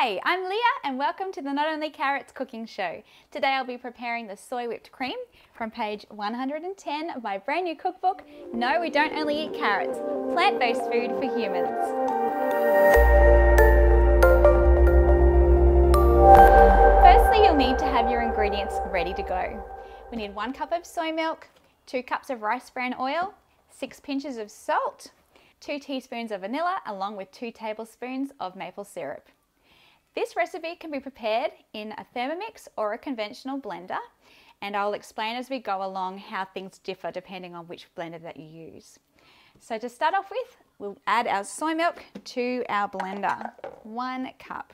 Hi, I'm Leah and welcome to the Not Only Carrots cooking show. Today I'll be preparing the soy whipped cream from page 110 of my brand new cookbook, No, We Don't Only Eat Carrots, Plant-Based Food for Humans. Firstly, you'll need to have your ingredients ready to go. We need 1 cup of soy milk, 2 cups of rice bran oil, 6 pinches of salt, 2 teaspoons of vanilla along with 2 tablespoons of maple syrup. This recipe can be prepared in a Thermomix or a conventional blender, and I'll explain as we go along how things differ depending on which blender that you use. So to start off with, we'll add our soy milk to our blender, 1 cup.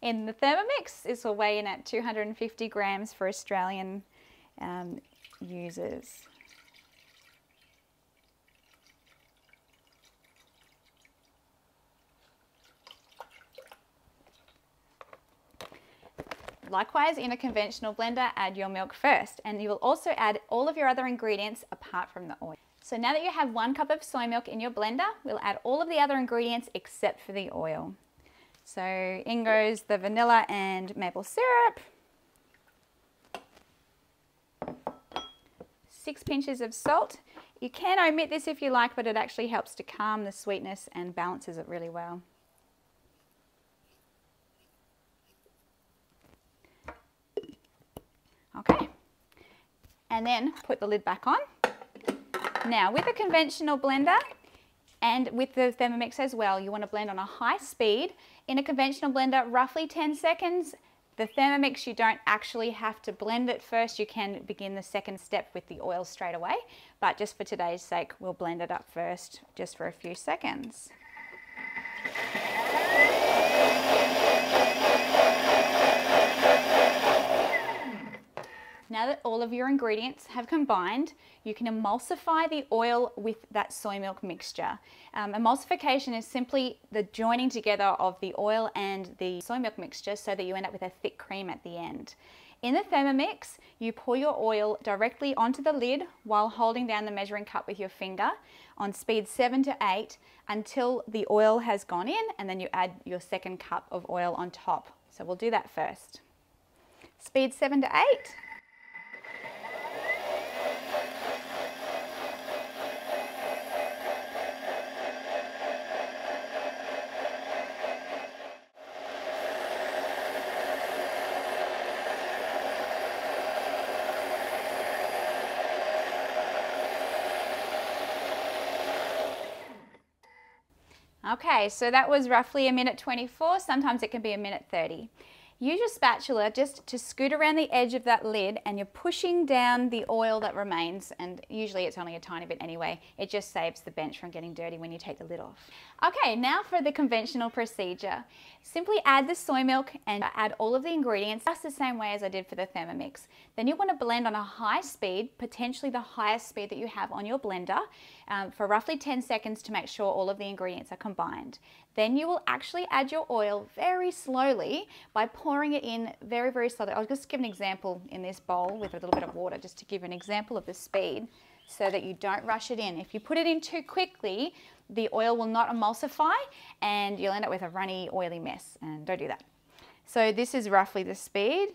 In the Thermomix, this will weigh in at 250 grams for Australian users. Likewise, in a conventional blender, add your milk first, and you will also add all of your other ingredients apart from the oil. So now that you have 1 cup of soy milk in your blender, we'll add all of the other ingredients except for the oil. So in goes the vanilla and maple syrup, 6 pinches of salt. You can omit this if you like, but it actually helps to calm the sweetness and balances it really well. Okay, and then put the lid back on. Now with a conventional blender and with the Thermomix as well, you want to blend on a high speed. In a conventional blender, roughly 10 seconds. The Thermomix, you don't actually have to blend it first. You can begin the second step with the oil straight away, but just for today's sake, we'll blend it up first just for a few seconds. Now that all of your ingredients have combined, you can emulsify the oil with that soy milk mixture. Emulsification is simply the joining together of the oil and the soy milk mixture so that you end up with a thick cream at the end. In the Thermomix, you pour your oil directly onto the lid while holding down the measuring cup with your finger on speed 7 to 8 until the oil has gone in, and then you add your second cup of oil on top. So we'll do that first. Speed 7 to 8. Okay, so that was roughly 1:24, sometimes it can be 1:30. Use your spatula just to scoot around the edge of that lid, and you're pushing down the oil that remains, and usually it's only a tiny bit anyway. It just saves the bench from getting dirty when you take the lid off. Okay, now for the conventional procedure. Simply add the soy milk and add all of the ingredients just the same way as I did for the Thermomix. Then you want to blend on a high speed, potentially the highest speed that you have on your blender, for roughly 10 seconds to make sure all of the ingredients are combined. Then you will actually add your oil very slowly by pouring it in very, very slowly. I'll just give an example in this bowl with a little bit of water just to give an example of the speed so that you don't rush it in. If you put it in too quickly, the oil will not emulsify and you'll end up with a runny, oily mess, and don't do that. So this is roughly the speed.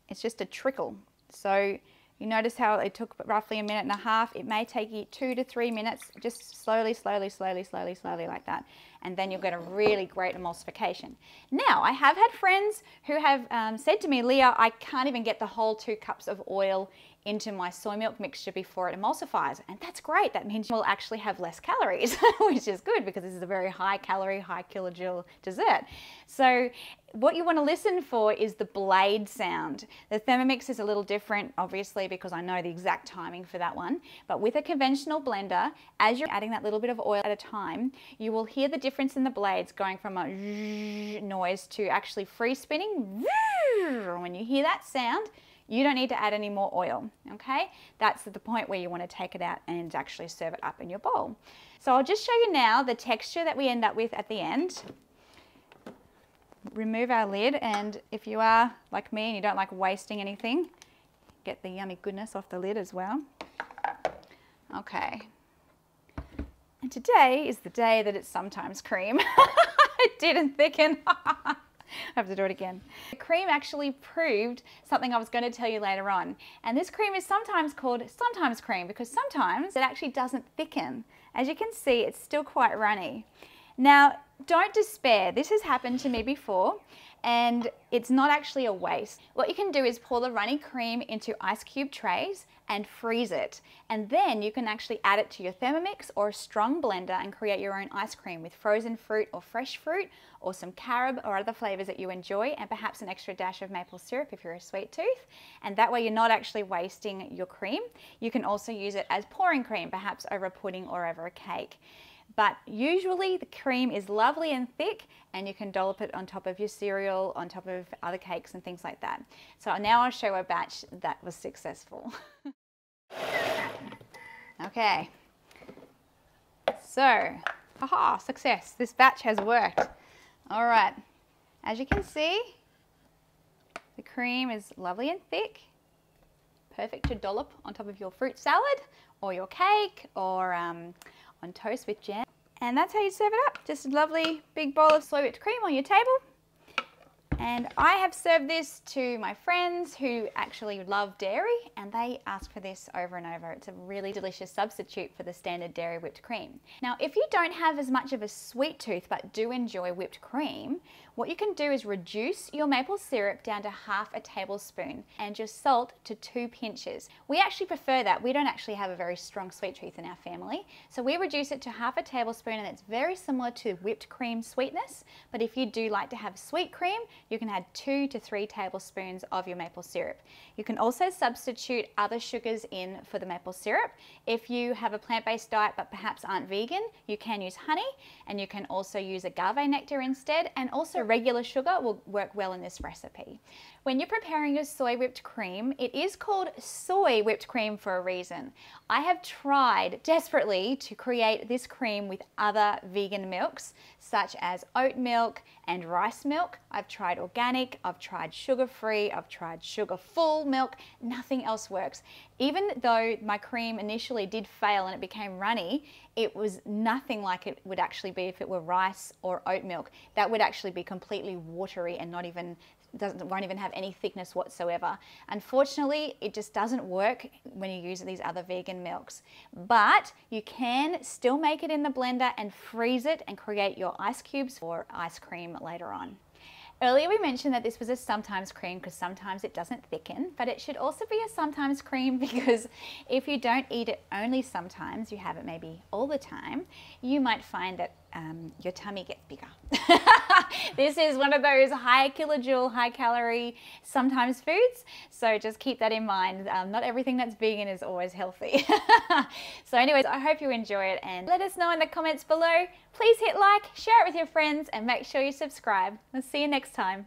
It's just a trickle. So you notice how it took roughly 1.5 minutes. It may take you 2 to 3 minutes, just slowly, slowly, slowly, slowly, slowly like that. And then you'll get a really great emulsification. Now, I have had friends who have said to me, Leah, I can't even get the whole 2 cups of oil into my soy milk mixture before it emulsifies. And that's great. That means you'll actually have less calories, which is good because this is a very high calorie, high kilojoule dessert. So what you want to listen for is the blade sound. The Thermomix is a little different, obviously, because I know the exact timing for that one. But with a conventional blender, as you're adding that little bit of oil at a time, you will hear the difference in the blades going from a noise to actually free spinning. When you hear that sound, you don't need to add any more oil, okay? That's the point where you want to take it out and actually serve it up in your bowl. So I'll just show you now the texture that we end up with at the end. Remove our lid, and if you are like me and you don't like wasting anything, get the yummy goodness off the lid as well. Okay. And today is the day that it's sometimes cream. It didn't thicken. I have to do it again. The cream actually proved something I was going to tell you later on. And this cream is sometimes called sometimes cream because sometimes it actually doesn't thicken. As you can see, it's still quite runny. Now, don't despair. This has happened to me before and it's not actually a waste. What you can do is pour the runny cream into ice cube trays and freeze it. And then you can actually add it to your Thermomix or a strong blender and create your own ice cream with frozen fruit or fresh fruit or some carob or other flavors that you enjoy and perhaps an extra dash of maple syrup if you're a sweet tooth. And that way you're not actually wasting your cream. You can also use it as pouring cream, perhaps over a pudding or over a cake. But usually the cream is lovely and thick and you can dollop it on top of your cereal, on top of other cakes and things like that. So now I'll show a batch that was successful. Okay, so, haha, success. This batch has worked. All right, as you can see, the cream is lovely and thick, perfect to dollop on top of your fruit salad or your cake or on toast with jam. And that's how you serve it up. Just a lovely big bowl of soy whipped cream on your table. And I have served this to my friends who actually love dairy and they ask for this over and over. It's a really delicious substitute for the standard dairy whipped cream. Now, if you don't have as much of a sweet tooth but do enjoy whipped cream, what you can do is reduce your maple syrup down to half a tablespoon and your salt to 2 pinches. We actually prefer that. We don't actually have a very strong sweet tooth in our family. So we reduce it to half a tablespoon and it's very similar to whipped cream sweetness. But if you do like to have sweet cream, you can add 2 to 3 tablespoons of your maple syrup. You can also substitute other sugars in for the maple syrup. If you have a plant-based diet but perhaps aren't vegan, you can use honey and you can also use agave nectar instead, and also regular sugar will work well in this recipe. When you're preparing your soy whipped cream, it is called soy whipped cream for a reason. I have tried desperately to create this cream with other vegan milks, such as oat milk and rice milk. I've tried organic, I've tried sugar-free, I've tried sugar-full milk. Nothing else works. Even though my cream initially did fail and it became runny, it was nothing like it would actually be if it were rice or oat milk. That would actually be completely watery and won't even have any thickness whatsoever. Unfortunately, it just doesn't work when you use these other vegan milks. But you can still make it in the blender and freeze it and create your ice cubes for ice cream later on. Earlier we mentioned that this was a sometimes cream because sometimes it doesn't thicken, but it should also be a sometimes cream because if you don't eat it only sometimes, you have it maybe all the time, you might find that your tummy gets bigger. This is one of those high kilojoule, high calorie, sometimes foods. So just keep that in mind. Not everything that's vegan is always healthy. So anyways, I hope you enjoy it and let us know in the comments below. Please hit like, share it with your friends and make sure you subscribe. We'll see you next time.